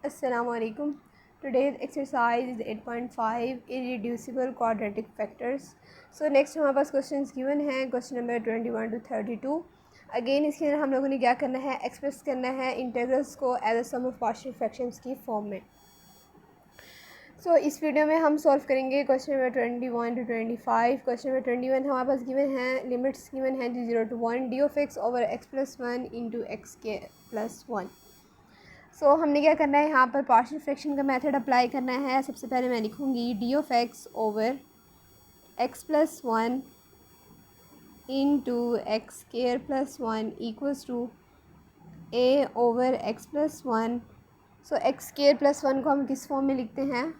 Assalamualaikum. Today's exercise is 8.5 irreducible quadratic factors. So next हमारे पास questions given हैं, question number 21 to 32. Again इसके अंदर हम लोगों ने क्या करना है, एक्सप्रेस करना है इंटीग्रल्स को as a sum of partial fractions की फॉर्म में. सो इस वीडियो में हम सॉल्व करेंगे question number 21 to 25. Question number 21 हमारे पास गिवन है, लिमिट्स गिवन है 0 to 1 D of x over x plus 1 into x के प्लस 1. सो हमने क्या करना है, यहाँ पर पार्शियल फ्रैक्शन का मेथड अप्लाई करना है. सबसे पहले मैं लिखूँगी d of x over x plus 1 into x square plus 1 equals to a over x plus 1. So x square plus 1 को हम किस फॉर्म में लिखते हैं,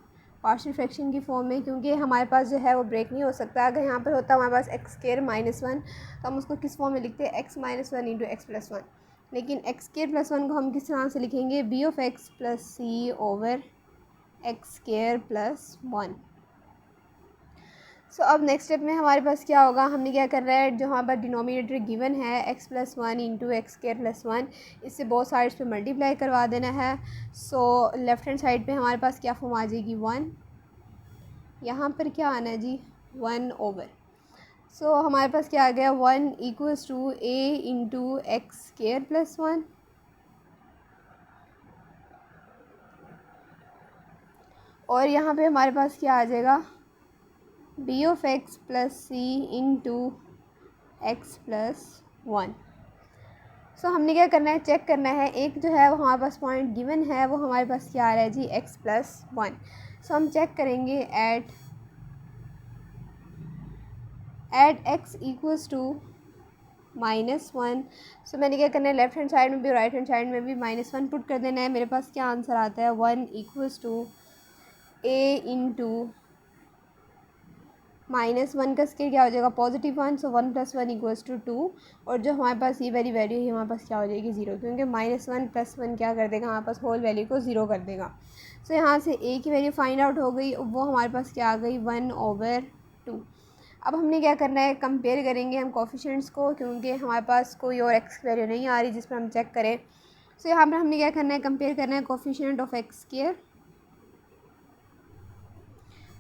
पार्शियल फ्रैक्शन की फॉर्म में, क्योंकि हमारे पास जो है वो ब्रेक नहीं हो सकता. अगर यहाँ पर होता हमारे पास एक्स स्क्वायर माइनस 1 तो हम उसको किस फॉर्म में लिखते हैं, x minus 1 into x plus 1. लेकिन एक्स स्क्वायर प्लस 1 को हम किस तरह से लिखेंगे, b of x plus c over x square plus 1. So अब नेक्स्ट स्टेप में हमारे पास क्या होगा, हमने क्या करना है, जो हमारे पास डिनोमिनेटर गिवन है x plus 1 into x square plus 1, इससे बोथ साइड्स पे मल्टीप्लाई करवा देना है. सो लेफ्ट हैंड साइड पे हमारे पास क्या फॉर्म आ जाएगी, 1. यहाँ पर क्या आना है जी, 1 ओवर. सो हमारे पास क्या आ गया, 1 equals to a into x square plus 1. और यहाँ पे हमारे पास क्या आ जाएगा, b of x plus C into x plus 1. So हमने क्या करना है, चेक करना है. एक जो है वो हमारे पास पॉइंट गिवन है, वो हमारे पास क्या आ रहा है जी, एक्स प्लस 1. सो हम चेक करेंगे एट एक्स इक्वल्स टू -1. सो मैंने क्या करना है, लेफ्ट हैंड साइड में भी राइट हैंड साइड में भी -1 पुट कर देना है. मेरे पास क्या आंसर आता है, 1 इक्वल्स टू ए इंटू -1 का स्केयर क्या हो जाएगा, +1. सो 1 + 1 इक्वल्स टू 2. और जो हमारे पास ये वाली वैल्यू है हमारे पास क्या हो जाएगी, 0, क्योंकि -1 + 1 क्या कर देगा, हमारे पास होल वैल्यू को 0 कर देगा. सो यहाँ से ए की वैल्यू फाइंड आउट हो गई, वो हमारे पास क्या आ गई, 1/2. अब हमने क्या करना है, कंपेयर करेंगे हम कोफिशिएंट्स को, क्योंकि हमारे पास कोई और एक्स वैल्यू नहीं आ रही जिस पर हम चेक करें. सो यहाँ पर हमने क्या करना है, कंपेयर करना है कोफिशिएंट ऑफ एक्स स्क्वायर.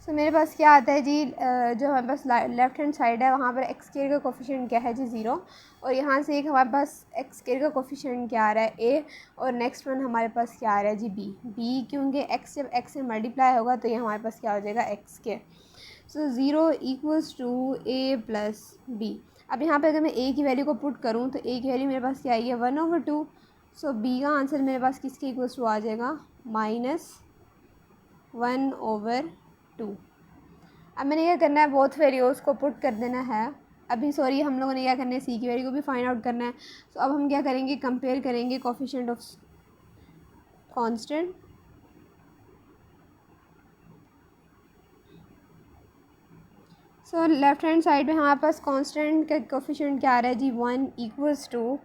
सो मेरे पास क्या आता है जी, जो हमारे पास लेफ्ट हैंड साइड है वहाँ पर एक्स स्क्वायर का कोफिशिएंट क्या है जी, 0. और यहाँ से एक हमारे पास एक्स स्क्वायर का कोफिशिएंट क्या आ रहा है, ए. और नेक्स्ट वन हमारे पास क्या आ रहा है जी, बी. क्योंकि एक्स जब एक्स से मल्टीप्लाई होगा तो ये हमारे पास क्या हो जाएगा, x square. So 0 equals to a plus B. अब यहाँ पे अगर मैं ए की वैल्यू को पुट करूँ तो ए की वैल्यू मेरे पास क्या आई है, 1/2. सो बी का आंसर मेरे पास किसके इक्वल्स टू आ जाएगा, -1/2. अब मैंने क्या करना है, बोथ वैल्यूज़ को पुट कर देना है. अभी सॉरी हम लोगों ने क्या करना है, सी की वैल्यू को भी फाइंड आउट करना है. तो अब हम क्या करेंगे, कंपेयर करेंगे coefficient of constant. So left hand side में हमारे पास कांस्टेंट का कोफिशिएंट क्या आ रहा है जी, 1 equals to.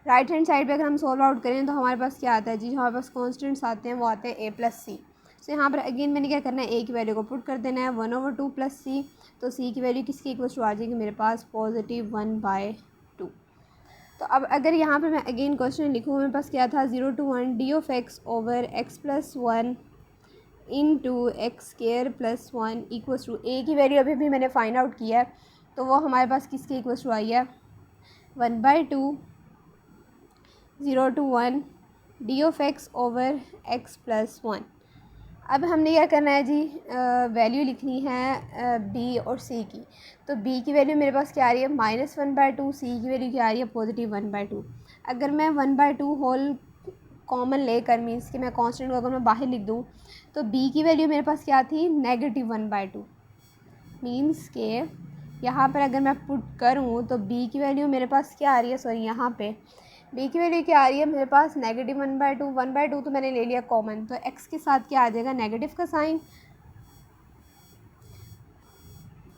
Right hand side पे अगर हम सॉल्व आउट करें तो हमारे पास क्या आता है जी, हमारे पास कांस्टेंट्स आते हैं, वो आते हैं ए प्लस सी. सो यहाँ पर अगेन मैंने क्या करना है, ए की वैल्यू को पुट कर देना है, 1/2 प्लस सी. तो सी की वैल्यू किसकी इक्वल्स टू आ जाएगी, मेरे पास +1/2. तो अब अगर यहाँ पर मैं अगेन क्वेश्चन लिखूँ, मेरे पास क्या था, 0 to 1 D of x over x plus 1 into x square plus 1 equals to, A की वैल्यू अभी भी मैंने फाइंड आउट किया है, तो वो हमारे पास किसके इक्वल्स टू आई है, 1/2 0 to 1 D of x over x plus 1. अब हमने क्या करना है जी, वैल्यू लिखनी है बी और सी की. तो बी की वैल्यू मेरे पास क्या आ रही है, -1/2. सी की वैल्यू क्या आ रही है, +1/2. अगर मैं 1/2 होल कॉमन लेकर, मीन्स कि मैं कांस्टेंट को अगर मैं बाहर लिख दूँ, तो बी की वैल्यू मेरे पास क्या थी, -1/2. मीन्स के यहाँ पर अगर मैं पुट करूँ तो बी की वैल्यू मेरे पास क्या आ रही है, सॉरी यहाँ पे बी की वैल्यू क्या आ रही है मेरे पास, -1/2. 1/2 तो मैंने ले लिया कॉमन, तो एक्स के साथ क्या आ जाएगा, नेगेटिव का साइन.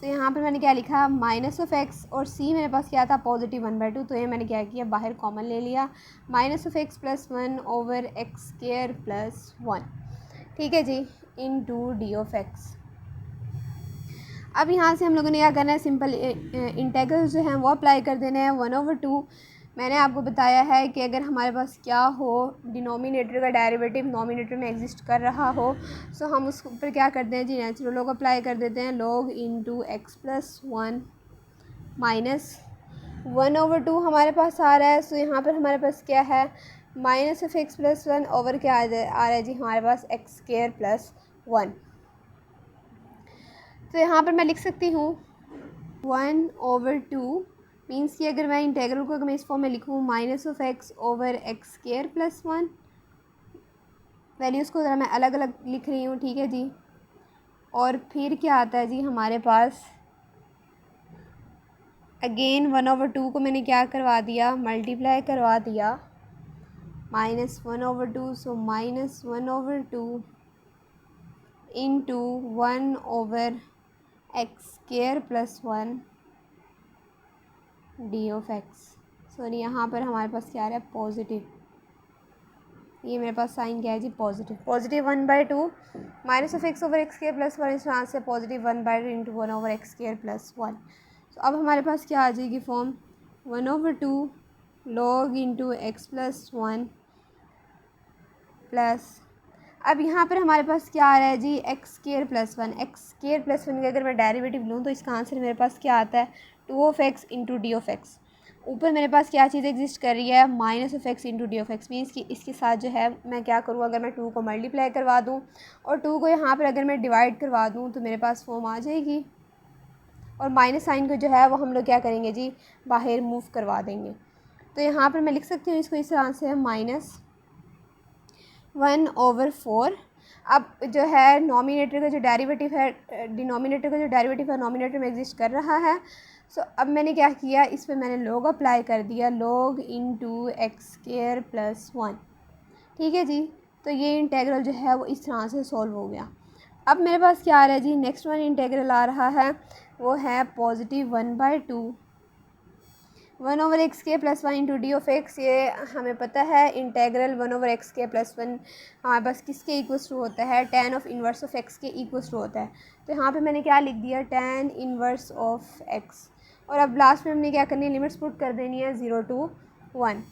तो यहाँ पर मैंने क्या लिखा, -(x) और सी मेरे पास क्या था, +1/2. तो ये मैंने क्या किया, बाहर कॉमन ले लिया, -(x) + 1 over x square plus 1. ठीक है जी, इनटू डी ऑफ एक्स. अब यहाँ से हम लोगों ने क्या करना है, सिंपल इंटेग्रल्स जो हैं वो अप्लाई कर देने हैं. 1/2 मैंने आपको बताया है कि अगर हमारे पास क्या हो, डिनोमिनेटर का डेरिवेटिव नोमिनेटर में एग्जिस्ट कर रहा हो, सो हम उस पर क्या करते हैं जी, नेचुरल लॉग अप्लाई कर देते हैं। Log into x plus one minus 1/2 हमारे पास आ रहा है। सो यहाँ पर हमारे पास क्या है, minus of x plus one over क्या आ रहा है जी हमारे पास, एक्स स्क्वायर प्लस वन। तो यहाँ पर मैं लिख सकती हूँ 1/2 मीन्स कि अगर मैं इंटेग्रल को अगर मैं इस फॉर्म में लिखूँ, minus of x over x square plus one, values को ज़रा मैं अलग अलग लिख रही हूँ, ठीक है जी। और फिर क्या आता है जी हमारे पास, अगेन 1/2 को मैंने क्या करवा दिया, मल्टीप्लाई करवा दिया, -1/2। सो -1/2 into 1/x square plus one D of x. Sorry, यहाँ पर हमारे पास क्या आ रहा है, पॉजिटिव। ये मेरे पास साइन क्या है जी, positive. Positive 1/2 minus of x over x square plus one, इस तरह से positive 1/2 into 1/x square plus one. तो अब हमारे पास क्या आ जाएगी form, 1/2 log into x plus one plus, अब यहाँ पर हमारे पास क्या आ रहा है जी, X square plus one. X square plus one का अगर मैं डेरिवेटिव लूँ तो इसका आंसर मेरे पास क्या आता है, 2 इंटू डी ऑफ एक्स। ऊपर मेरे पास क्या चीज़ एग्जिस्ट कर रही है, minus of X into D of x. Means कि इसके साथ जो है मैं क्या करूँ, अगर मैं 2 को मल्टीप्लाई करवा दूँ और 2 को यहाँ पर अगर मैं डिवाइड करवा दूँ तो मेरे पास फॉर्म आ जाएगी। और माइनस साइन को जो है वो हम लोग क्या करेंगे जी, बाहर मूव करवा देंगे। तो यहाँ पर मैं लिख सकती हूँ इसको इस तरह से, -1/4। अब जो है नॉमिनेटर का जो डेरिवेटिव है, डिनोमिनेटर का जो डेरिवेटिव है नॉमिनेटर में एग्जिस्ट कर रहा है। सो अब मैंने क्या किया, इस पर मैंने लॉग अप्लाई कर दिया, log into x square plus one, ठीक है जी। तो ये इंटेग्रल जो है वो इस तरह से सॉल्व हो गया। अब मेरे पास क्या आ रहा है जी, नेक्स्ट वन इंटेग्रल आ रहा है, वो है पॉजिटिव 1/2 1/x के plus one into D of x. ये हमें पता है इंटेग्रल 1/x के प्लस वन हमारे पास किसके इक्वल्स टू होता है, tan of inverse of x के इक्वल्स टू होता है। तो यहाँ पे मैंने क्या लिख दिया, tan इन्वर्स ऑफ x। और अब लास्ट में हमने क्या करनी है, लिमिट्स पुट कर देनी है 0 to 1।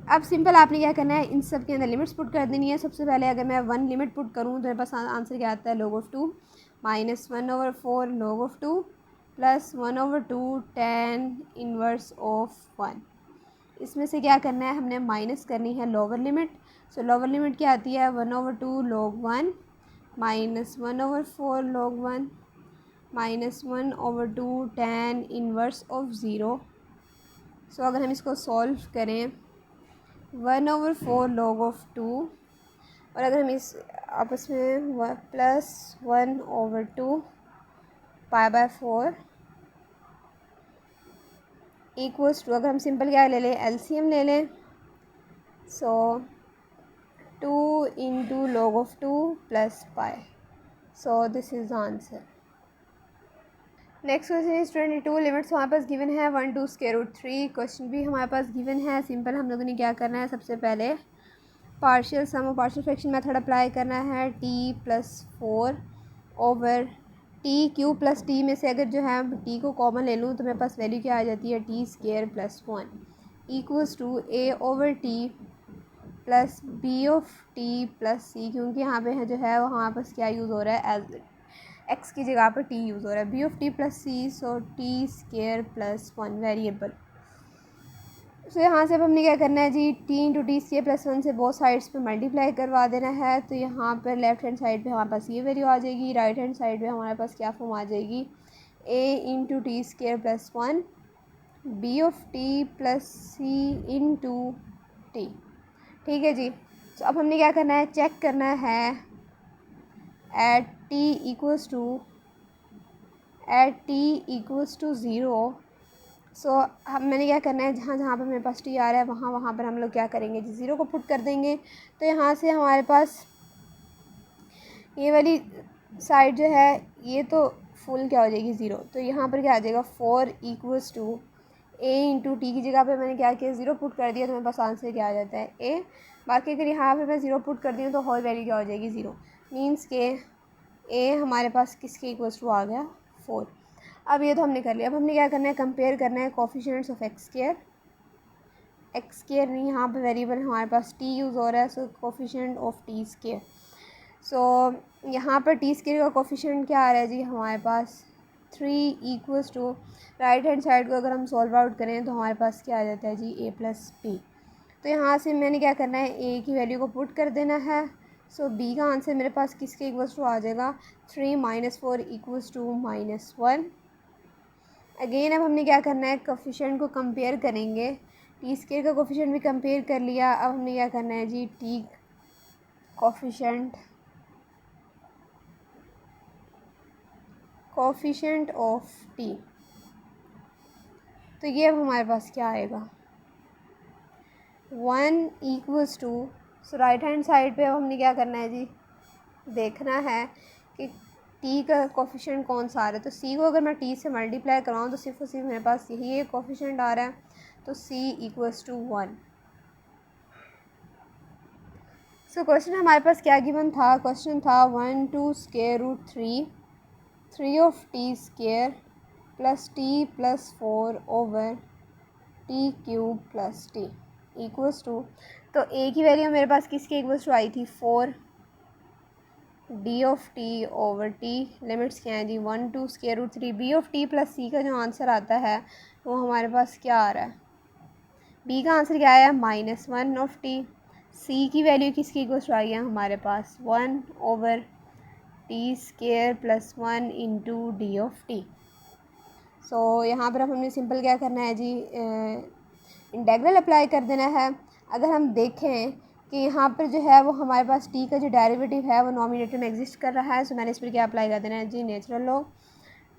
अब सिंपल आपने क्या करना है, इन सब के अंदर लिमिट्स पुट कर देनी है। सबसे पहले अगर मैं 1 लिमिट पुट करूँ तो मेरे पास आंसर क्या आता है, log of 2 -1/4 log of 2 plus 1/2 tan inverse of 1। इसमें से क्या करना है, हमने माइनस करनी है लोअर लिमिट। सो लोअर लिमिट क्या आती है, 1/2 log 1 -1/4 log 1 -1/2 tan inverse of 0। सो अगर हम इसको सॉल्व करें, 1/4 log of 2, और अगर हम इस आपस में प्लस 1/2 π/4 इक्वल्स टू, अगर हम सिंपल क्या ले लें, एलसीएम ले लें। सो 2 into log of 2 plus pi. So this is the answer. Next question is 22। Limits हमारे पास गिवन है 1 to √3। क्वेश्चन भी हमारे पास गिवन है। सिंपल हम लोगों ने क्या करना है, सबसे पहले पार्शियल सम और पार्शियल फ्रैक्शन मेथड अप्लाई करना है। t+4 over T Q plus T में से अगर जो है टी को कॉमन ले लूँ तो मेरे पास वैल्यू क्या आ जाती है, t² + 1 equals to a/t plus b/t plus c। क्योंकि यहाँ पे है जो है वो हमारे पास क्या यूज़ हो रहा है, एज एक्स की जगह पर t यूज़ हो रहा है, b/t प्लस c। सो t² + 1 वेरिएबल। सो यहाँ से अब हमने क्या करना है जी, t × t² + 1 से बोथ साइड्स पे मल्टीप्लाई करवा देना है। तो यहाँ पर लेफ्ट हैंड साइड पे हमारे पास ये वैल्यू आ जाएगी, राइट हैंड साइड पे हमारे पास क्या फॉर्म आ जाएगी, a × t² + 1 b/t plus c × t। ठीक है जी। तो अब हमने क्या करना है, चेक करना है एट t इक्वल्स टू 0। सो हम मैंने क्या करना है, जहाँ जहाँ पर मेरे पास टी आ रहा है वहाँ वहाँ पर हम लोग क्या करेंगे जी, 0 को पुट कर देंगे। तो यहाँ से हमारे पास ये वाली साइड जो है ये तो फुल क्या हो जाएगी 0। तो यहाँ पर क्या आ जाएगा, 4 इक्वल्स टू a × t की जगह पे मैंने क्या किया, 0 पुट कर दिया। तो मेरे पास आंसर क्या आ जाता है, a। बाकी अगर यहाँ पे मैं 0 पुट कर दी हूँ तो होल वैल्यू क्या हो जाएगी, 0। मीन्स के a हमारे पास किसके इक्वल्स टू आ गया, 4। अब ये तो हमने कर लिया। अब हमने क्या करना है, कंपेयर करना है coefficients of x² x square नहीं, यहाँ पे वेरिएबल हमारे पास टी यूज़ हो रहा है, सो कोफिशिएंट ऑफ टी स्केयर। सो यहाँ पर टी स्केयर का कोफिशिएंट क्या आ रहा है जी हमारे पास 3 equals to, right hand side को अगर हम सॉल्व आउट करें तो हमारे पास क्या आ जाता है जी a प्लस पी। तो यहाँ से मैंने क्या करना है, a की वैल्यू को पुट कर देना है। सो b का आंसर मेरे पास किसके इक्वल्स टू आ जाएगा 3 - 4 इक्वल्स टू -1। अगेन अब हमने क्या करना है, कोफिशिएंट को कंपेयर करेंगे। टी स्केयर का कोफिशिएंट भी कंपेयर कर लिया, अब हमने क्या करना है जी टी कोफिशिएंट ऑफ टी। तो ये अब हमारे पास क्या आएगा 1 equals to, so right hand side पे अब हमने क्या करना है जी, देखना है कि टी का कोफिशिएंट कौन सा आ रहा है। तो सी को अगर मैं टी से मल्टीप्लाई कराऊँ तो सिर्फ और सिर्फ मेरे पास यही एक कोफिशिएंट आ रहा है, तो c equals to 1। So question हमारे पास क्या गिवन था, क्वेश्चन था 1 to square root 3 of t square plus t plus 4 over t cube plus t equals to, तो ए की वैल्यू मेरे पास किसके इक्वल्स टू आई थी 4 D of T over T, limits क्या हैं जी 1 to square root 3। B of T plus C का जो आंसर आता है वो हमारे पास क्या आ रहा है, बी का आंसर क्या आया -1 ऑफ टी। सी की वैल्यू किसकी इक्वल्स टू आई है हमारे पास 1 over T square plus 1 into D of T. So यहाँ पर अब हमने सिंपल क्या करना है जी, इंटेग्रल अप्लाई कर देना है। अगर हम देखें कि यहाँ पर जो है वो हमारे पास टी का जो डेरिवेटिव है वो नॉमिनेटर में एग्जिस्ट कर रहा है, सो मैंने इस पर क्या अप्लाई कर देना है जी natural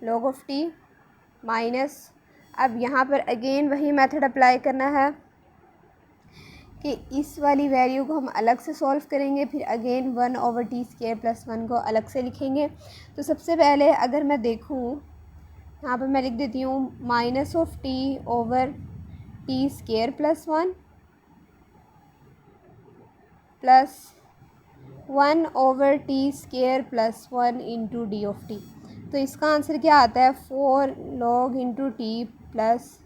log of T minus, अब यहाँ पर अगेन वही मेथड अप्लाई करना है कि इस वाली वैल्यू को हम अलग से सॉल्व करेंगे, फिर again 1 over T square plus 1 को अलग से लिखेंगे। तो सबसे पहले अगर मैं देखूँ यहाँ पर मैं लिख देती हूँ minus of T over T square plus 1 plus 1 over T square plus 1 into D of t. तो इसका आंसर क्या आता है 4 log into T plus,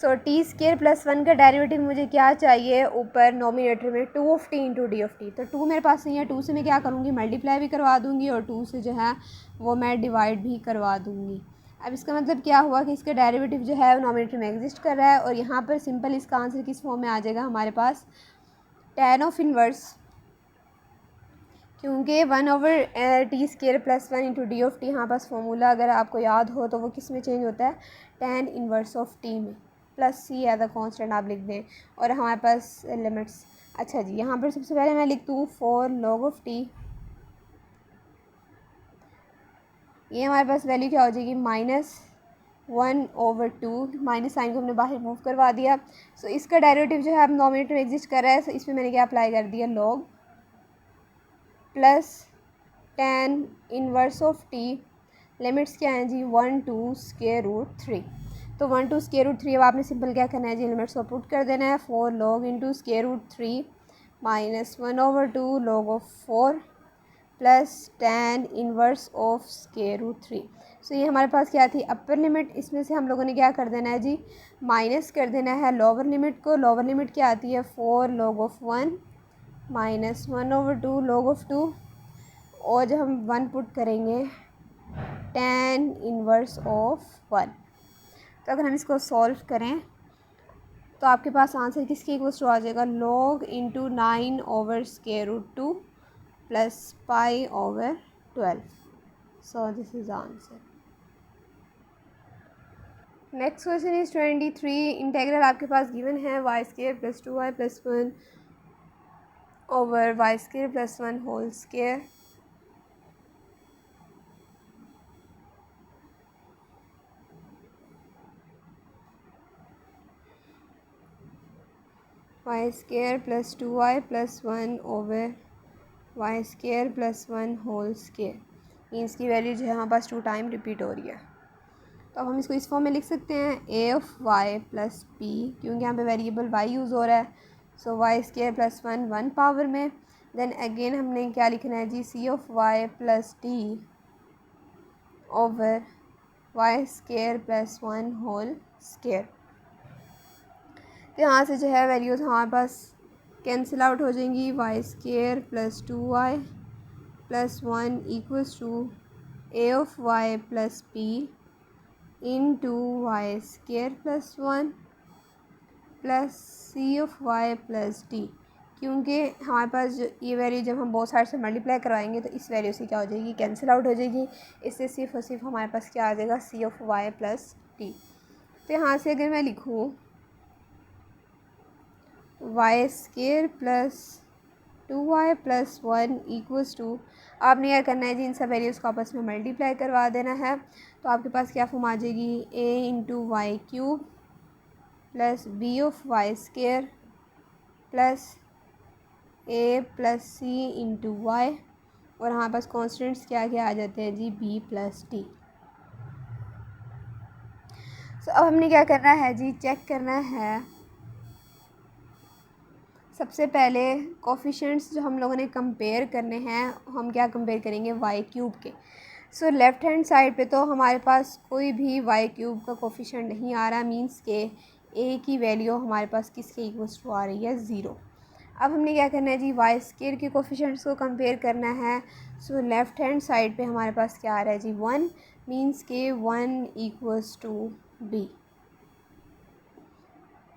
so T square plus 1 का डेरिवेटिव मुझे क्या चाहिए ऊपर नॉमिनेटर में 2 of T into D of t. तो 2 मेरे पास नहीं है, 2 से मैं क्या करूँगी मल्टीप्लाई भी करवा दूँगी और 2 से जो है वो मैं डिवाइड भी करवा दूँगी। अब इसका मतलब क्या हुआ कि इसका डेरिवेटिव जो है वो नॉमिनेटर में एग्जिस्ट कर रहा है, और यहाँ पर सिंपल इसका आंसर किस फॉर्म में आ जाएगा हमारे पास tan ऑफ इन्वर्स, क्योंकि 1 over T square plus 1 into D of T यहाँ पास फॉर्मूला अगर आपको याद हो तो वो किस में चेंज होता है tan इन्वर्स ऑफ टी में, plus C as a constant आप लिख दें और हमारे पास लिमिट्स। अच्छा जी, यहाँ पर सबसे पहले मैं लिख दूँ 4 लॉग ऑफ टी, ये हमारे पास वैल्यू क्या हो जाएगी -1 ओवर 2, माइनस साइन को हमने बाहर मूव करवा दिया। सो इसका डेरिवेटिव जो है अब नॉमिनेटर में एग्जिस्ट कर रहा है, सो इसमें मैंने क्या अप्लाई कर दिया log plus tan inverse of T, limits क्या हैं जी 1 टू स्केयर रूट 3। तो 1 टू स्केयर रूट 3 अब आपने सिंपल क्या करना है जी लिमिट्स को पुट कर देना है 4 log into square root 3 minus 1 over 2 log of 4 plus tan inverse of square root 3। So ये हमारे पास क्या थी अपर लिमिट, इसमें से हम लोगों ने क्या कर देना है जी माइनस कर देना है लोअर लिमिट को। लोअर लिमिट क्या आती है 4 log of 1 minus 1 over 2 log of 2, और जब हम 1 पुट करेंगे tan इन्वर्स ऑफ 1। तो अगर हम इसको सॉल्व करें तो आपके पास आंसर किसके इक्वल्स टू आ जाएगा log into 9 over square root 2 plus pi over 12। So this is answer. Next question is 23। Integral आपके पास गिवन है Y square plus 2y plus 1 over Y square plus 1 whole square y square plus 2y plus 1 over Y square plus 1 whole square, means की value जो है हमारे पास 2 time repeat हो रही है। तो अब हम इसको इस फॉर्म में लिख सकते हैं a of y plus p, क्योंकि यहाँ पे वेरिएबल y यूज़ हो रहा है। So y square plus 1 power में, देन अगेन हमने क्या लिखना है जी c of y plus d over Y square plus 1 whole square. तो यहाँ से जो है वैल्यूज़ हमारे पास कैंसिल आउट हो जाएंगी। Y square plus 2y plus 1 equals to a of y plus b into y square plus 1 plus C of y plus d. क्योंकि हमारे पास जो ये वैल्यू जब हम बोथ साइड से मल्टीप्लाई करवाएंगे तो इस वैल्यू से क्या हो जाएगी, कैंसिल आउट हो जाएगी। इससे सिर्फ और सिर्फ हमारे पास क्या आ जाएगा, c of y plus d. तो यहाँ से अगर मैं लिखूँ y square plus 2y plus 1 equals to, आपने क्या करना है जी, इन सब वैल्यूज़ को आपस में मल्टीप्लाई करवा देना है। तो आपके पास क्या फॉर्म आ जाएगी, a into y cube plus b of y square plus a plus C into y, और हमारे पास कॉन्स्टेंट्स क्या क्या आ जाते हैं जी, b प्लस डी। सो अब हमने क्या करना है जी, चेक करना है सबसे पहले कोफिशिएंट्स जो हम लोगों ने कंपेयर करने हैं, हम क्या कंपेयर करेंगे, वाई क्यूब के। सो लेफ़्ट हैंड साइड पे तो हमारे पास कोई भी वाई क्यूब का कोफिशिएंट नहीं आ रहा, मींस के ए की वैल्यू हमारे पास किसके इक्वल्स टू आ रही है, 0। अब हमने क्या करना है जी, वाई स्केयर के कोफिशिएंट्स को कंपेयर करना है। सो लेफ़्ट हैंड साइड पे हमारे पास क्या आ रहा है जी, 1, मींस के 1 इक्वल्स टू बी।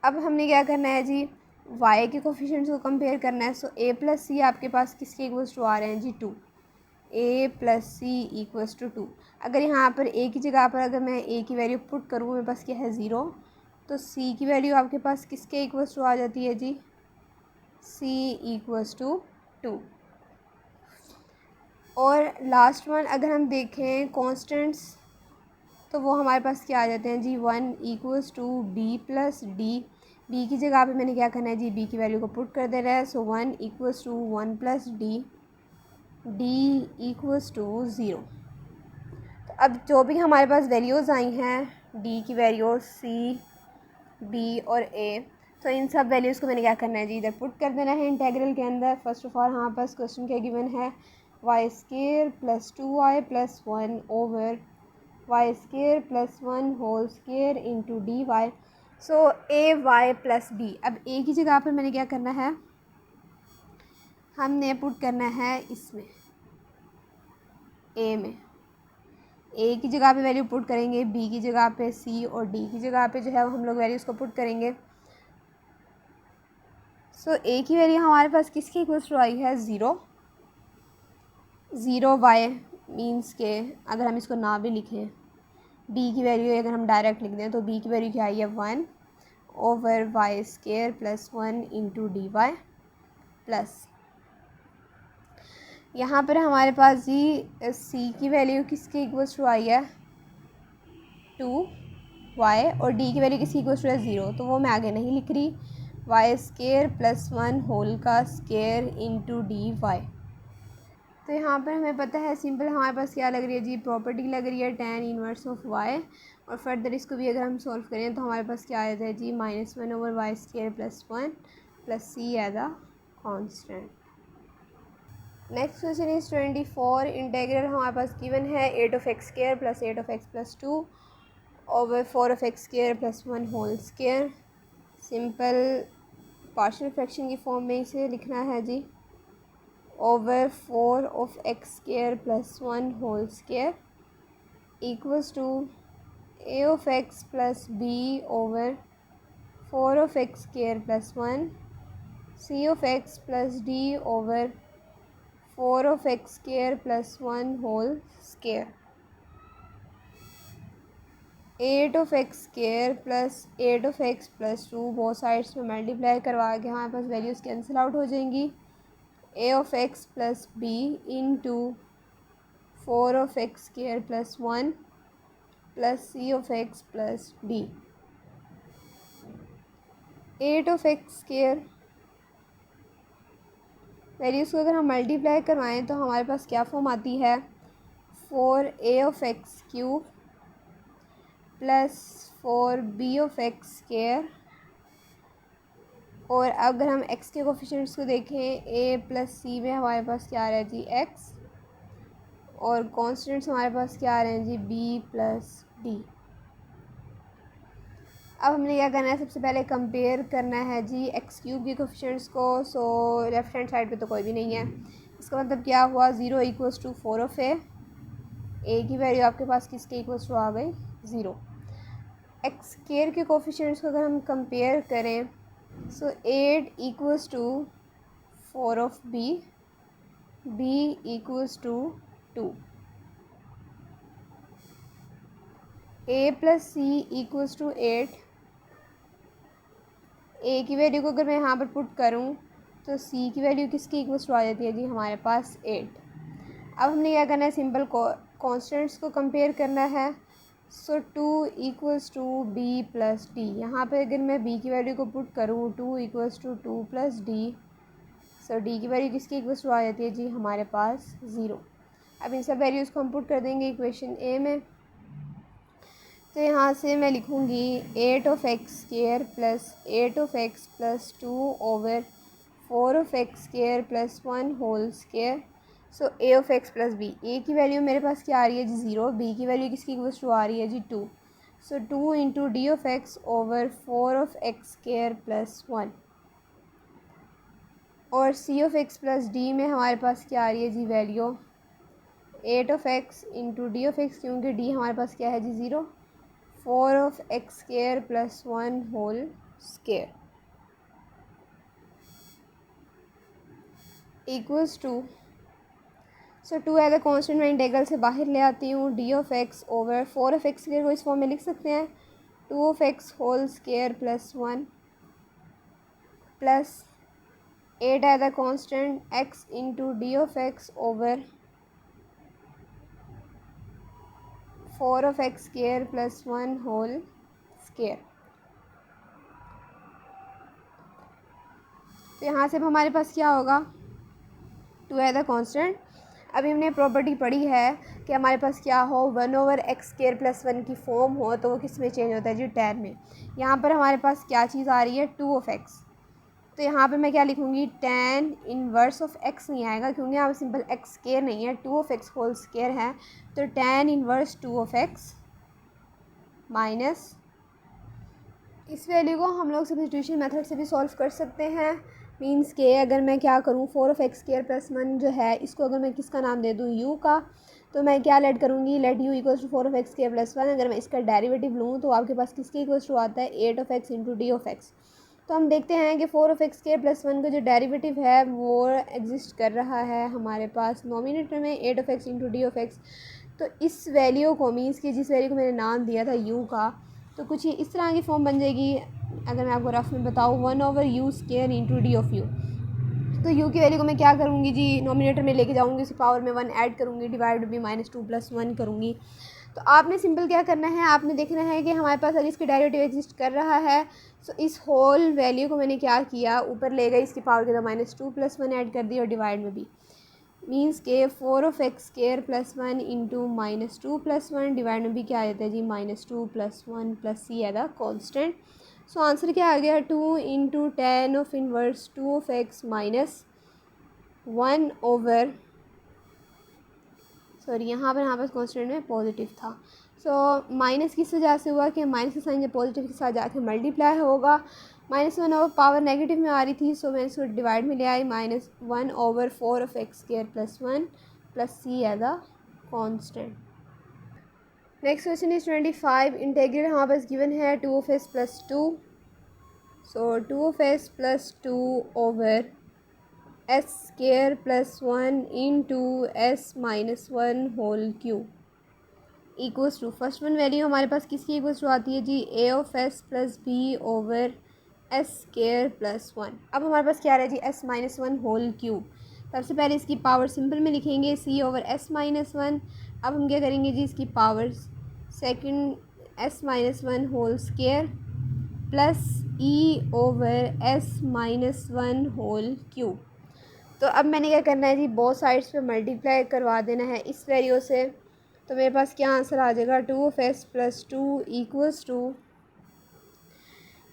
अब हमने क्या करना है जी, वाई के कोफिशिएंट्स को कंपेयर करना है। सो ए प्लस सी आपके पास किसके इक्वल्स टू आ रहे हैं जी, 2। A plus C equals to 2। अगर यहाँ पर ए की जगह पर अगर मैं ए की वैल्यू पुट करूँ, मेरे पास क्या है, 0, तो सी की वैल्यू आपके पास किसके इक्वल्स टू आ जाती है जी, सी इक्वल्स टू 2। और लास्ट वन अगर हम देखें कॉन्स्टेंट्स, तो वो हमारे पास क्या आ जाते हैं जी, 1 equals to b plus d. B की जगह पे मैंने क्या करना है जी, बी की वैल्यू को पुट कर देना है। So 1 equals to 1 plus d, d equals to 0। तो अब जो भी हमारे पास वैल्यूज़ आई हैं, डी की वैल्यूज़, सी, बी और ए, तो इन सब वैल्यूज़ को मैंने क्या करना है जी, इधर पुट कर देना है इंटेग्रल के अंदर। फर्स्ट ऑफ ऑल हमारे पास क्वेश्चन क्या गिवन है, Y square plus 2y plus 1 over Y square plus 1 whole square into D Y. So A Y plus B. अब ए की जगह पर मैंने क्या करना है, हमने पुट करना है इसमें ए में, ए की जगह पे वैल्यू पुट करेंगे, बी की जगह पे सी और डी की जगह पे जो है हम लोग वैल्यूज़ को पुट करेंगे। सो ए की वैल्यू हमारे पास किसकी इक्वल्स टू आई है, 0। 0 वाई मीन्स के अगर हम इसको ना भी लिखें, बी की वैल्यू अगर हम डायरेक्ट लिख दें तो बी की वैल्यू क्या आई है, 1 over Y square plus 1 into D y plus, यहाँ पर हमारे पास जी सी की वैल्यू किसके इक्वल्स टू आई है, 2y, और डी की वैल्यू किसकी इक्वल्स टू है, 0, तो वो मैं आगे नहीं लिख रही। वाई स्केयर प्लस 1 होल का स्केयर इंटू डी वाई। तो यहाँ पर हमें पता है सिंपल हमारे पास क्या लग रही है जी, प्रॉपर्टी लग रही है tan इनवर्स ऑफ y। और फर्दर इसको भी अगर हम सॉल्व करें तो हमारे पास क्या आ जाता है जी, -1 over Y square plus 1 plus C as a constant. Next question is 24। Integral हमारे पास गिवन है 8 of X square plus 8 of x plus 2 over 4 of X square plus 1 whole square. Simple partial fraction की form में इसे लिखना है जी, over 4 of X square plus 1 whole square equals to A of x plus B over 4 of X square plus 1 C of x plus D over 4 of X square plus 1 whole square. 8 of X square plus 8 of x plus 2 both sides में multiply करवा के हमारे पास values cancel out हो जाएंगी। A of x plus B into 4 of X square plus 1 plus C of x plus D. 8 of X square values को अगर हम मल्टीप्लाई करवाएं तो हमारे पास क्या फॉर्म आती है, 4a of x cube plus 4b of X square. और अगर हम x के कोफिशिएंट्स को देखें, a प्लस सी में हमारे पास क्या आ रहा है जी, x, और कॉन्स्टेंट्स हमारे पास क्या आ रहे हैं जी, b प्लस डी। अब हमने क्या करना है, सबसे पहले कंपेयर करना है जी एक्स क्यूब के कोफिशिएंट्स को। सो लेफ़्ट हैंड साइड पे तो कोई भी नहीं है, इसका मतलब क्या हुआ, 0 इक्वल्स टू 4 ऑफ ए की वैल्यू आपके पास किसके इक्वल्स टू आ गई, 0। एक्स स्क्वायर के कोफिशिएंट्स को अगर हम कंपेयर करें, so 8 equals to 4 of b equals to 2, a plus C equals to 8। A की वैल्यू को अगर मैं यहाँ पर पुट करूँ तो सी की वैल्यू किसकी इक्वल्स टू आ जाती है जी, हमारे पास 8। अब हमने क्या करना है, सिंपल कॉन्स्टेंट्स को कंपेयर करना है। So 2 equals to b plus d, यहाँ पर अगर मैं बी की वैल्यू को पुट करूँ 2 equals to 2 plus d, so d की वैल्यू किसकी इक्वल्स टू आ जाती है जी, हमारे पास 0। अब इन सब वैल्यूज़ को हम पुट कर देंगे इक्वेशन ए में। तो यहाँ से मैं लिखूँगी 8 of x square plus 8 of x plus 2 over 4 of x square plus 1 whole square. So A of x plus B, A की वैल्यू मेरे पास क्या आ रही है जी, 0। बी की वैल्यू किसकी इक्वल्स टू आ रही है जी, 2। So 2 into D of x over 4 of x square plus 1, और C of x plus D में हमारे पास क्या आ रही है जी value, 8 of X into D of X, क्योंकि डी हमारे पास क्या है जी, 0। 4 of x square plus 1 whole square equals to, so 2 as a constant मैं इंटीग्रल से बाहर ले आती हूँ, D of x over 4 of x square को इस फॉर्म में लिख सकते हैं, 2 of X whole square plus 1 plus 8 as a constant x into D of x over 4 of x square plus 1 whole square. तो यहाँ से अब हमारे पास क्या होगा, 2 एज अ कॉन्स्टेंट। अभी हमने प्रॉपर्टी पढ़ी है कि हमारे पास क्या हो, 1 ओवर एक्स स्क्वायर प्लस 1 की फॉर्म हो तो वो किस में चेंज होता है जी, tan में। यहाँ पर हमारे पास क्या चीज़ आ रही है, 2 ऑफ एक्स। तो यहाँ पे मैं क्या लिखूँगी, tan इनवर्स ऑफ एक्स नहीं आएगा, क्योंकि यहाँ पर सिंपल एक्स स्क्वायर नहीं है, 2 ऑफ एक्स होल स्क्वायर है। तो tan inverse 2 of x minus, इस वैल्यू को हम लोग सब्स्टिट्यूशन मेथड से भी सॉल्व कर सकते हैं। मींस के अगर मैं क्या करूँ, 4 ऑफ एक्स स्क्वायर प्लस 1 जो है, इसको अगर मैं किसका नाम दे दूँ, u का, तो मैं क्या लेट करूँगी, let u equals to 4 of x square plus 1। अगर मैं इसका डेरिवेटिव लूँ तो आपके पास किसके इक्वल्स टू आता है, 8 of X into D of x. तो हम देखते हैं कि 4 ऑफ एक्स स्क्वायर प्लस 1 का जो डेरिवेटिव है वो एग्जिस्ट कर रहा है हमारे पास नोमिनेटर में, 8 of X into D of x. तो इस वैल्यू को, मीन्स कि जिस वैल्यू को मैंने नाम दिया था u का, तो कुछ ये इस तरह की फॉर्म बन जाएगी। अगर मैं आपको रफ में बताऊँ, 1 over you square into D of you. तो u की वैल्यू को मैं क्या करूँगी जी, नोमिनेटर में लेके जाऊँगी, उसकी पावर में 1 ऐड करूँगी, डिवाइड भी -2 + 1 करूँगी। तो आपने सिंपल क्या करना है, आपने देखना है कि हमारे पास अगर इसका डेरिवेटिव एग्जिस्ट कर रहा है, तो इस होल वैल्यू को मैंने क्या किया, ऊपर ले गई, इसकी पावर के साथ -2 + 1 ऐड कर दी, और डिवाइड में भी मीन्स के 4 of x square plus 1 into -2 + 1, divide में भी क्या आ जाता है जी, -2 + 1 प्लस सी है द कॉन्स्टेंट। सो आंसर क्या आ गया, 2 into tan of inverse 2 of x minus 1 over, sorry यहाँ पर कॉन्स्टेंट में पॉजिटिव था। सो माइनस किस वजह से हुआ कि माइनस का साइन जब पॉजिटिव के साथ जाके मल्टीप्लाई होगा, -1 ओवर पावर नेगेटिव में आ रही थी, सो मैंने इसको डिवाइड में ले आई, -1 over 4 of x square plus 1 plus C as a constant. Next question is 25। Integral हमारे पास गिवन है 2 of S plus 2। So 2 of S plus 2 over S square plus 1 into S minus 1 whole cube equals to, first one value हमारे पास किसकी equals to आती है जी, A of S plus B over S square plus 1। अब हमारे पास क्या आ रहा है जी, एस माइनस 1 होल क्यूब। सबसे पहले इसकी पावर सिंपल में लिखेंगे, सी ओवर एस माइनस 1। अब हम क्या करेंगे जी, इसकी power second s minus 1 whole square plus e over s minus 1 whole cube. तो अब मैंने क्या करना है जी, बोथ साइड्स पे मल्टीप्लाई करवा देना है इस वैल्यू से। तो मेरे पास क्या आंसर आ जाएगा, 2 of S plus 2 equals to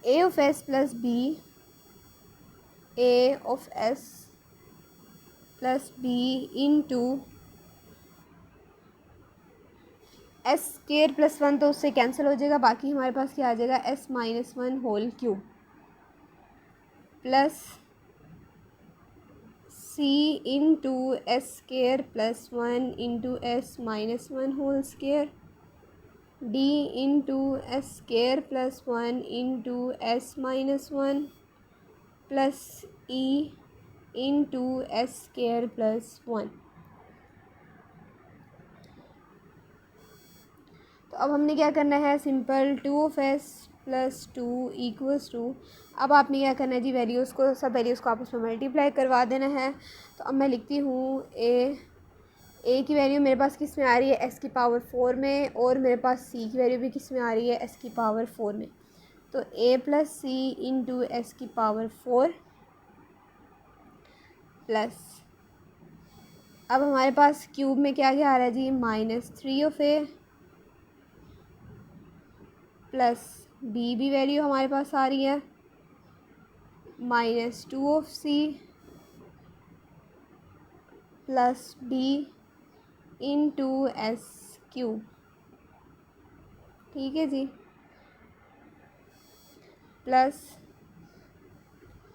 A of S plus B, a of S plus B into S square plus one तो उससे कैंसिल हो जाएगा, बाकी हमारे पास क्या आ जाएगा S minus one whole cube plus सी into S square plus one into S minus one whole square D into S square plus one into S minus one plus E into S square plus one. तो अब हमने क्या करना है, simple two of S plus two equals to, अब आपने क्या करना है जी, वैल्यूज़ को सब वैल्यूज़ को आपस में मल्टीप्लाई करवा देना है। तो अब मैं लिखती हूँ ए की वैल्यू मेरे पास किस में आ रही है, एस की पावर 4 में, और मेरे पास सी की वैल्यू भी किस में आ रही है, एस की पावर 4 में। तो ए प्लस सी इंटू एस की पावर 4 प्लस, अब हमारे पास क्यूब में क्या क्या आ रहा है जी, -3 ऑफ ए प्लस बी भी वैल्यू हमारे पास आ रही है -2 of C plus D into S cube. ठीक है जी, plus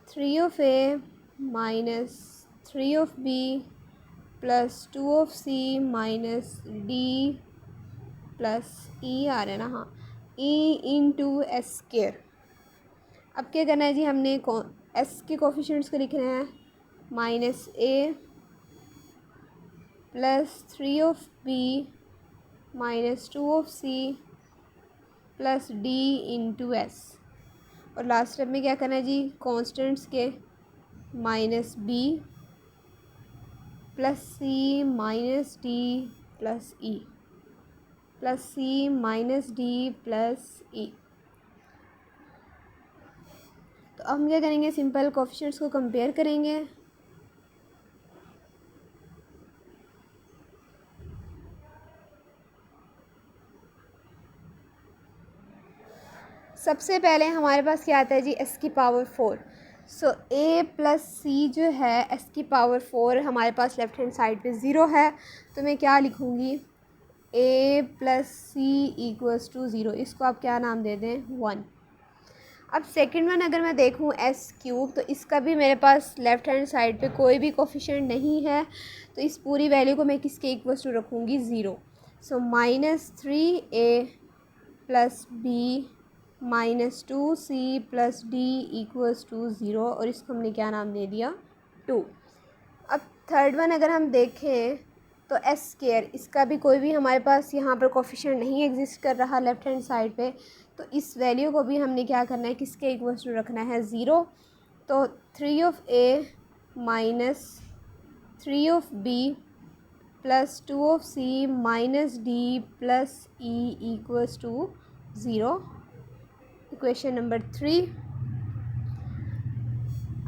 3 of A -3 of B plus 2 of C minus D plus E आ रहा है ना, हाँ, ई इंटू एस स्केयर। अब क्या करना है जी, हमने एस के कोफिशिएंट्स को लिखना है -a plus 3 of B -2 of C plus D into S, और लास्ट स्टेप में क्या करना है जी, कॉन्स्टेंट्स के -b प्लस सी minus D plus E plus सी माइनस डी प्लस ई। तो अब हम क्या करेंगे, सिंपल कोफिशिएंट्स को कंपेयर करेंगे। सबसे पहले हमारे पास क्या आता है जी, एस की पावर 4। सो ए प्लस सी जो है एस की पावर 4 हमारे पास लेफ़्ट हैंड साइड पे 0 है, तो मैं क्या लिखूँगी, ए प्लस सी इक्वल्स टू 0, इसको आप क्या नाम दे दें, 1। अब सेकंड वन अगर मैं देखूँ एस क्यूब, तो इसका भी मेरे पास लेफ़्ट हैंड साइड पे कोई भी कोफिशिएंट नहीं है, तो इस पूरी वैल्यू को मैं किसके इक्वल्स टू रखूँगी, 0। So -3a plus b -2c plus d equals to 0, और इसको हमने क्या नाम दे दिया, 2। अब थर्ड वन अगर हम देखें तो एस स्केयर, इसका भी कोई भी हमारे पास यहाँ पर कोफिशिएंट नहीं एग्जिस्ट कर रहा लेफ़्ट हैंड साइड पे, तो इस वैल्यू को भी हमने क्या करना है, किसके इक्वल्स टू रखना है, 0। तो 3 of A -3 of B plus 2 of C minus D plus e equals to 0। Equation number 3।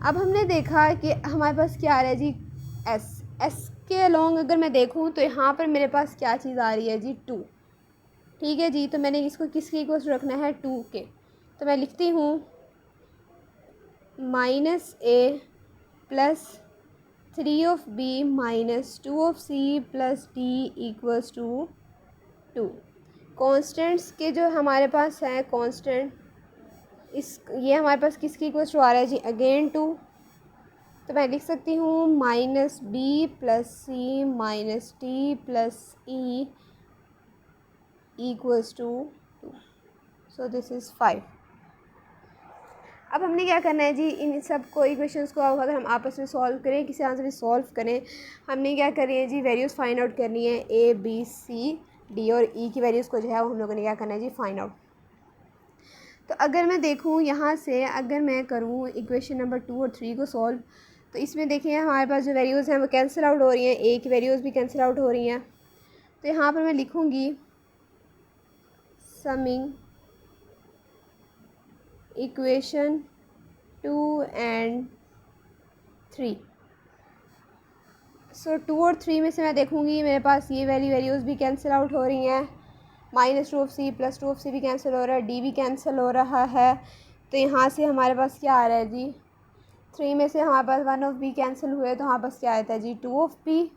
अब हमने देखा कि हमारे पास क्या आ रहा है जी, एस के अलोंग अगर मैं देखूं तो यहाँ पर मेरे पास क्या चीज़ आ रही है जी, 2। ठीक है जी, तो मैंने इसको किसके इक्वल्स रखना है, 2 के। तो मैं लिखती हूँ -a plus 3 of B -2 of C plus d equals to 2। Constants के जो हमारे पास हैं कॉन्स्टेंट, ये हमारे पास किसकी इक्वल्स टू आ रहा है जी, अगेन 2। तो मैं लिख सकती हूँ -b plus C minus D plus e equals to 2। So this is 5। अब हमने क्या करना है जी, इन सब को इक्वेशंस को अगर हम आपस में सॉल्व करें, किसी आंसर में सॉल्व करें, हमने क्या करनी है जी, वैल्यूज़ फाइंड आउट करनी है, ए बी सी डी और ई की वैल्यूज़ को जो है वो हम लोगों ने क्या करना है जी, फाइंड आउट। तो अगर मैं देखूँ यहाँ से, अगर मैं करूँ इक्वेशन नंबर 2 और 3 को सॉल्व, तो इसमें देखिए हमारे पास जो वैल्यूज़ हैं वो कैंसिल आउट हो रही हैं, ए की वैल्यूज़ भी कैंसिल आउट हो रही हैं। तो यहाँ पर मैं लिखूँगी समिंग इक्वेशन 2 एंड 3। सो 2 और 3 में से मैं देखूँगी मेरे पास ये वैल्यूज़ भी कैंसिल आउट हो रही हैं, -2 ऑफ सी प्लस 2 ऑफ सी भी कैंसिल हो रहा है, डी भी कैंसिल हो रहा है। तो यहाँ से हमारे पास क्या आ रहा है जी, 3 में से हमारे पास 1 ऑफ बी कैंसिल हुए, तो हमारे पास क्या आता है जी, 2 ऑफ बी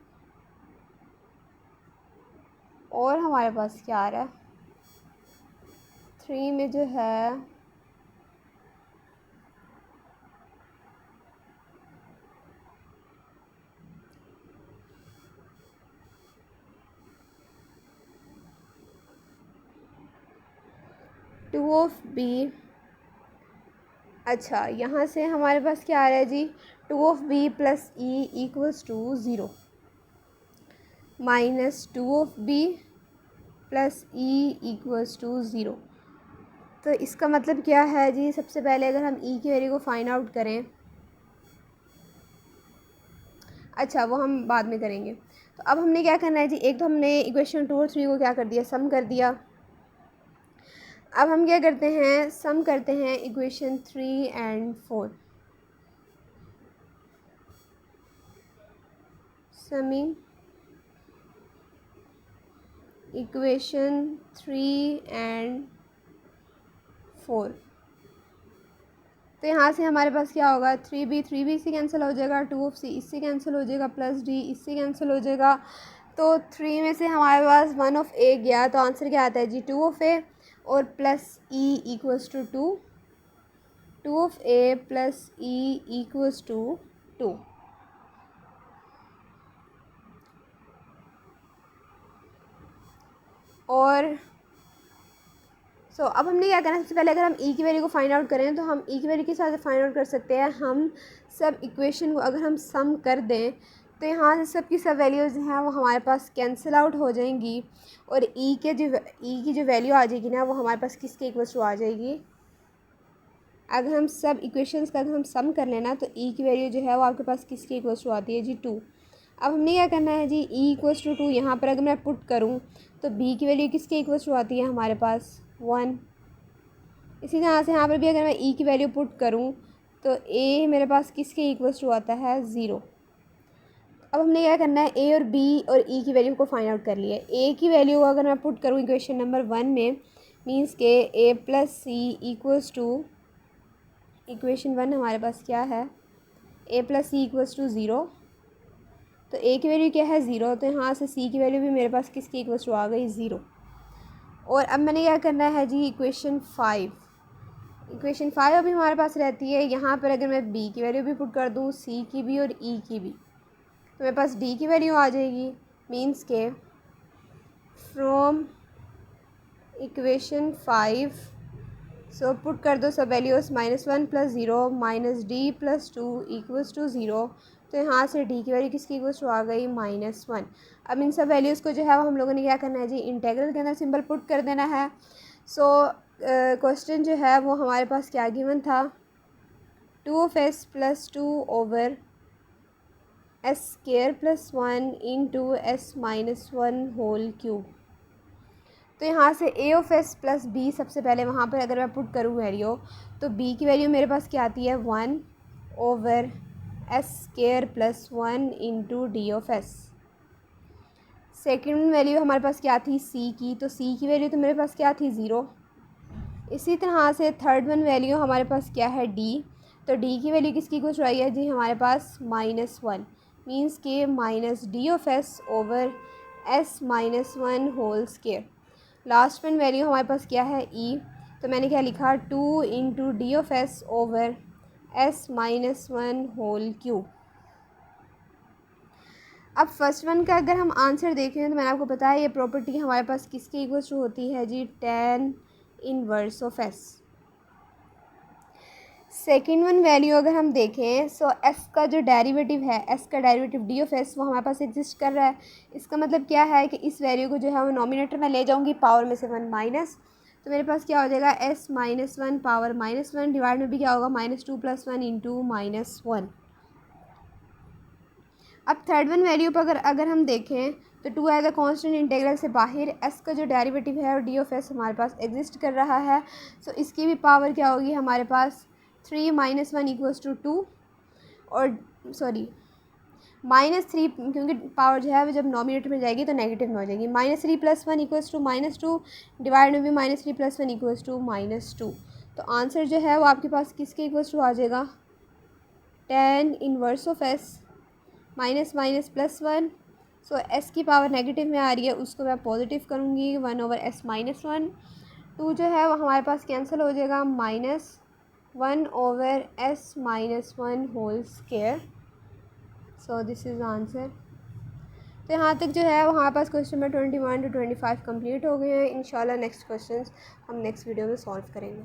और हमारे पास क्या आ रहा है, 3 में जो है टू ऑफ बी, अच्छा यहाँ से हमारे पास क्या आ रहा है जी, 2 of B plus e equals to 0 minus 2 of B plus e equals to 0। तो इसका मतलब क्या है जी, सबसे पहले अगर हम ई की वैल्यू को फाइंड आउट करें, अच्छा वो हम बाद में करेंगे। तो अब हमने क्या करना है जी, एक तो हमने इक्वेशन 2 और 3 को क्या कर दिया, सम कर दिया। अब हम क्या करते हैं, सम करते हैं equation 3 and 4। Summing equation 3 and 4। तो यहाँ से हमारे पास क्या होगा, 3b इससे कैंसिल हो जाएगा, 2 ऑफ सी इससे कैंसिल हो जाएगा, प्लस डी इससे कैंसिल हो जाएगा। तो 3 में से हमारे पास 1 ऑफ ए गया, तो आंसर क्या आता है जी, 2 ऑफ ए और plus e equals to 2, 2 of A plus e equals to 2। और अब हमने क्या करना है, सबसे पहले अगर हम ई की वैल्यू को फाइंड आउट करें तो हम ई की वैल्यू के साथ फाइंड आउट कर सकते हैं। हम सब इक्वेशन को अगर हम सम कर दें तो यहाँ से सब की सब वैल्यूज़ हैं वो हमारे पास कैंसिल आउट हो जाएंगी, और ई की जो वैल्यू आ जाएगी ना वो हमारे पास किसके इक्वल टू आ जाएगी, अगर हम सब इक्वेशंस का अगर हम सम कर लेना तो ई की वैल्यू जो है वो आपके पास किसके इक्वल टू आती है जी, 2। अब हमने क्या करना है जी, ई इक्वल्स टू 2 यहाँ पर अगर मैं पुट करूँ तो बी की वैल्यू किसके इक्वल टू आती है हमारे पास 1। इसी तरह से यहाँ पर भी अगर मैं ई की वैल्यू पुट करूँ तो ए मेरे पास किसके इक्वल्स टू आता है 0। अब हमने क्या करना है, ए और बी और ई की वैल्यू को फाइंड आउट कर लिया है। ए की वैल्यू अगर मैं पुट करूँ इक्वेशन नंबर 1 में, मींस के A plus C equals to, equation 1 हमारे पास क्या है, A plus C equals to 0। तो ए की वैल्यू क्या है 0, तो यहाँ से सी की वैल्यू भी मेरे पास किसकी इक्वल्स टू आ गई 0। और अब मैंने क्या करना है जी, इक्वेशन 5 अभी हमारे पास रहती है। यहाँ पर अगर मैं बी की वैल्यू भी पुट कर दूँ, सी की भी और ई की भी, तो मेरे पास डी की वैल्यू आ जाएगी। मींस के फ्रॉम इक्वेशन 5 पुट कर दो सब values, -1 + 0 minus D plus 2 equals to 0। तो यहाँ से डी की वैल्यू किसकी इक्वल्स टू आ गई -1। अब इन सब वैल्यूज़ को जो है वो हम लोगों ने क्या करना है जी, इंटेग्रल के अंदर सिंबल पुट कर देना है। क्वेश्चन जो है वो हमारे पास क्या गिवन था, 2 of S plus 2 over S square plus 1 into S minus 1 whole cube. तो यहाँ से a of S plus b सबसे पहले वहाँ पर अगर मैं पुट करूँ वैल्यू, तो बी की वैल्यू मेरे पास क्या आती है 1 over S square plus 1 into D of S. Second value हमारे पास क्या थी सी की, तो सी की वैल्यू तो मेरे पास क्या थी 0। इसी तरह से थर्ड वन वैल्यू हमारे पास क्या है डी, तो डी की वैल्यू किसकी कुछ रही है जी हमारे पास -1, मींस के minus d of s over s minus 1 whole square. Last one value हमारे पास क्या है ई, तो मैंने क्या लिखा 2 into D of s over s minus 1 whole cube. अब फर्स्ट वन का अगर हम आंसर देखें तो मैंने आपको बताया ये प्रॉपर्टी हमारे पास किसके इक्वल टू होती है जी, tan inverse of S. Second one value अगर हम देखें एस का जो डेरिवेटिव है, एस का डेरिवेटिव डी ऑफ एस वो हमारे पास एग्जिस्ट कर रहा है। इसका मतलब क्या है कि इस वैल्यू को जो है वो नॉमिनेटर में ले जाऊंगी, पावर में से 1 माइनस, तो मेरे पास क्या हो जाएगा एस माइनस 1 पावर -1 डिवाइड में भी क्या होगा -2 + 1 इंटू -1। अब थर्ड वन वैल्यू पर अगर हम देखें तो 2 एज अ कॉन्स्टेंट इंटीग्रल से बाहर एस का जो डेरिवेटिव है और डी ऑफ एस हमारे पास एग्जिस्ट कर रहा है। इसकी भी पावर क्या होगी हमारे पास 3 - 1 = 2, और सॉरी -3, क्योंकि पावर जो है वो जब नॉमिनेटर में जाएगी तो नेगेटिव में हो जाएगी। -3 + 1 = -2 डिवाइड में भी -3 + 1 = -2। तो आंसर जो है वो आपके पास किसके इक्वल टू आ जाएगा, tan inverse of S minus minus +1 so S की पावर नेगेटिव में आ रही है, उसको मैं पॉजिटिव करूँगी, 1/s-1। 2 जो है वो हमारे पास कैंसिल हो जाएगा, -1/s-1 whole square. So this is answer. तो यहाँ तक जो है वो हमारे पास क्वेश्चन नंबर 21 to 25 कंप्लीट हो गए हैं। इंशाल्लाह नेक्स्ट क्वेश्चंस हम नेक्स्ट वीडियो में सॉल्व करेंगे।